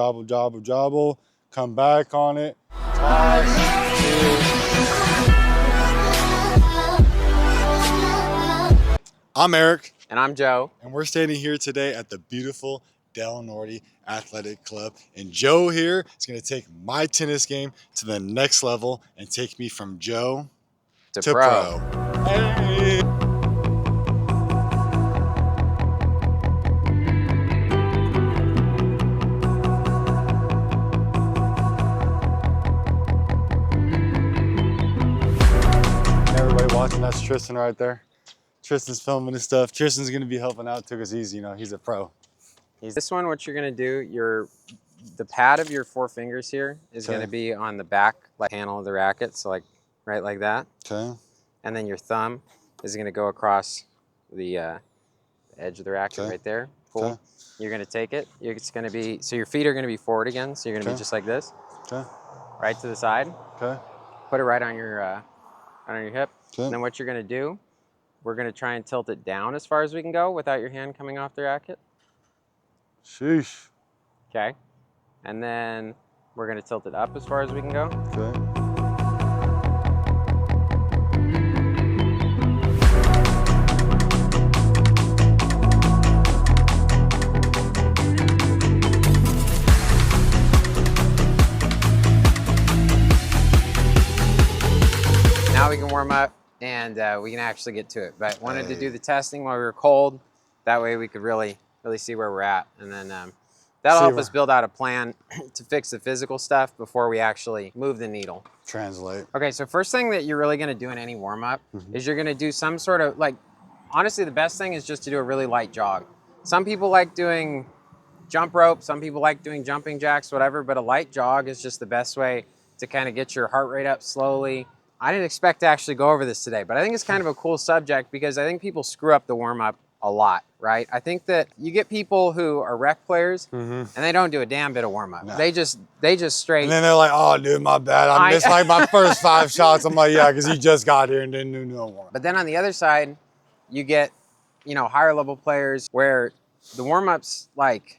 Jobble, jobble, jobble. Come back on it. Toss, two. I'm Eric. And I'm Joe. And we're standing here today at the beautiful Del Norte Athletic Club. And Joe here is going to take my tennis game to the next level and take me from Joe to pro. Hey. Everybody watching, that's Tristan right there. Tristan's filming his stuff. Tristan's going to be helping out too because he's a pro. This one, what you're going to do, the pad of your four fingers here is going to be on the back panel of the racket, so right like that. Okay. And then your thumb is going to go across the edge of the racket right there. Cool. Okay. You're going to take it. It's going to be, so your feet are going to be forward again, so you're going to be just like this. Okay. Right to the side. Okay. Put it right on your hip. Okay. And then what you're going to do, we're going to try and tilt it down as far as we can go without your hand coming off the racket. Sheesh. Okay. And then we're going to tilt it up as far as we can go. Okay. Now we can warm up and we can actually get to it. But wanted to do the testing while we were cold. That way we could really see where we're at. And then that'll help us build out a plan to fix the physical stuff before we actually move the needle. Translate. Okay, so first thing that you're really gonna do in any warm-up is you're gonna do some sort of, honestly, the best thing is just to do a really light jog. Some people like doing jump rope, some people like doing jumping jacks, whatever, but a light jog is just the best way to kind of get your heart rate up slowly. I didn't expect to actually go over this today, but I think it's kind of a cool subject because I think people screw up the warm-up a lot, right? I think that you get people who are rec players and they don't do a damn bit of warm-up. No. They just straight. And then they're like, oh, dude, my bad. I missed my first 5 shots. I'm like, yeah, because you just got here and didn't do no warm-up. But then on the other side, you get, higher level players where the warm-up's like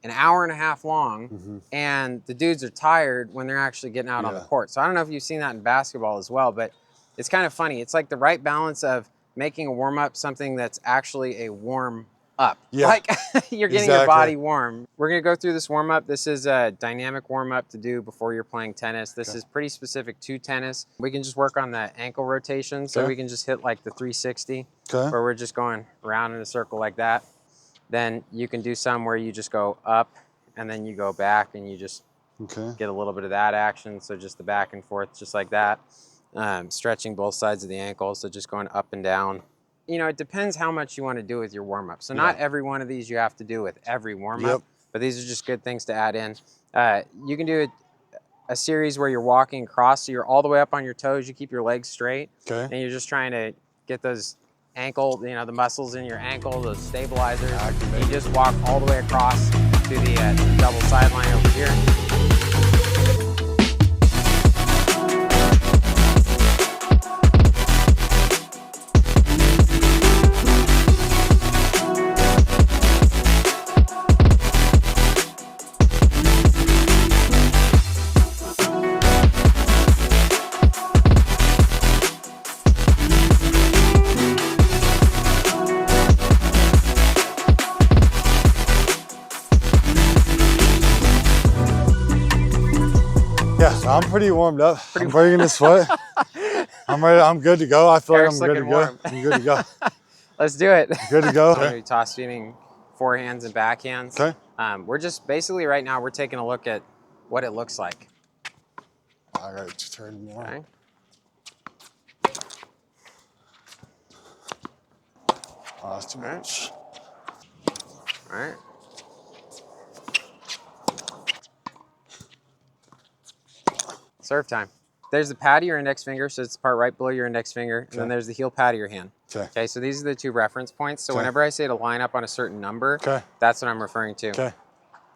an hour and a half long and the dudes are tired when they're actually getting out on the court. So I don't know if you've seen that in basketball as well, but it's kind of funny. It's like the right balance of making a warm-up something that's actually a warm-up. Yeah. Like you're getting your body warm. We're gonna go through this warm-up. This is a dynamic warm-up to do before you're playing tennis. This is pretty specific to tennis. We can just work on the ankle rotation. So we can just hit like the 360 where we're just going around in a circle like that. Then you can do some where you just go up and then you go back and you just get a little bit of that action. So just the back and forth, just like that. Stretching both sides of the ankle, so just going up and down. It depends how much you want to do with your warm-up. So not every one of these you have to do with every warm-up, but these are just good things to add in. You can do a series where you're walking across, so you're all the way up on your toes, you keep your legs straight, and you're just trying to get those ankle, the muscles in your ankle, those stabilizers. You just walk all the way across to the double sideline over here. Yeah, so I'm pretty warmed up. I'm breaking the sweat. I'm ready. I'm good to go. I feel like I'm good to go. I'm good to go. Let's do it. Good to go. So toss feeding forehands and backhands. Okay. We're just basically right now we're taking a look at what it looks like. I got to turn more. Okay. Oh, that's too much. All right. Serve time. There's the pad of your index finger, so it's the part right below your index finger, and then there's the heel pad of your hand. Okay, so these are the 2 reference points. So whenever I say to line up on a certain number, that's what I'm referring to.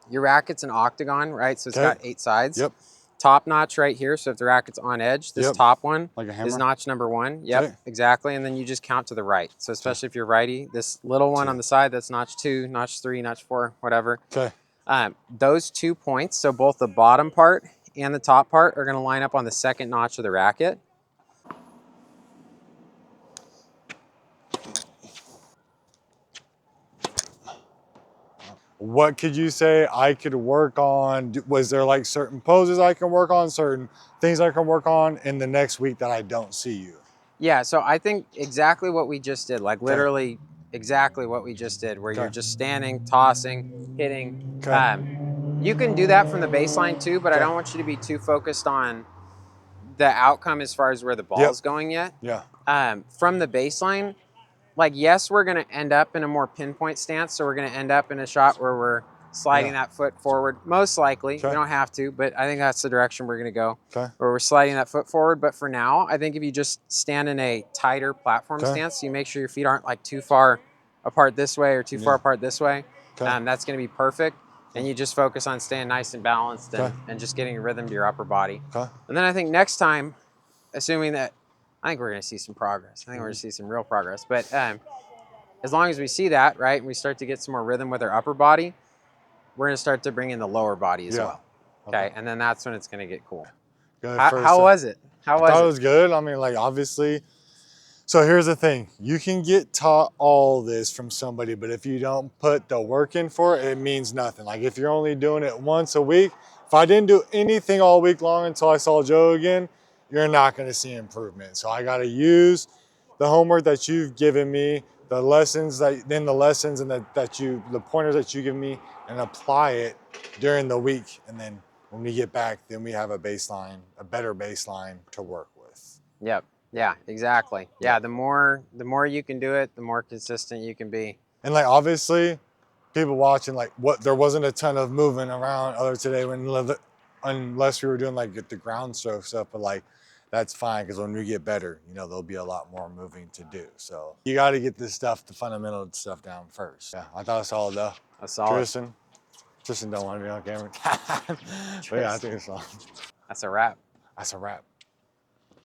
Your racket's an octagon, right? So it's got 8 sides. Yep. Top notch right here. So if the racket's on edge, this top one is notch number 1. Yep, exactly. And then you just count to the right. So especially if you're righty, this little one on the side, that's notch 2, notch 3, notch 4, whatever. Those 2 points, so both the bottom part and the top part, are going to line up on the second notch of the racket. What could you say I could work on? Was there like certain poses I can work on, certain things I can work on in the next week that I don't see you? Yeah, so I think exactly what we just did, like literally exactly what we just did, where you're just standing, tossing, hitting. You can do that from the baseline too, but I don't want you to be too focused on the outcome as far as where the ball's going yet. Yeah. From the baseline, like, yes, we're going to end up in a more pinpoint stance. So we're going to end up in a shot where we're sliding that foot forward. Most likely. We don't have to, but I think that's the direction we're going to go. Where we're sliding that foot forward. But for now, I think if you just stand in a tighter platform stance, so you make sure your feet aren't like too far apart this way or too far apart this way, that's going to be perfect. And you just focus on staying nice and balanced and just getting a rhythm to your upper body. And then I think next time, assuming that, I think we're going to see some progress. I think we're going to see some real progress. But as long as we see that, right, and we start to get some more rhythm with our upper body, we're going to start to bring in the lower body as well. Okay, and then that's when it's going to get cool. How was it? I thought it was good. I mean, like, obviously. So here's the thing. You can get taught all this from somebody, but if you don't put the work in for it, it means nothing. Like, if you're only doing it once a week, if I didn't do anything all week long until I saw Joe again, you're not going to see improvement. So I got to use the homework that you've given me, the lessons and the pointers that you give me, and apply it during the week. And then when we get back, then we have a better baseline to work with. Yep. Yeah, exactly. Yeah, the more you can do it, the more consistent you can be. And like, obviously, people watching, like, there wasn't a ton of movement around other today unless we were doing like the ground stroke stuff, but like, that's fine, because when we get better, there'll be a lot more moving to do. So you got to get the fundamental stuff down first. Yeah, I thought it was solid though. That's solid. Tristan don't want to be on camera. But yeah, I think it's solid. That's a wrap. That's a wrap.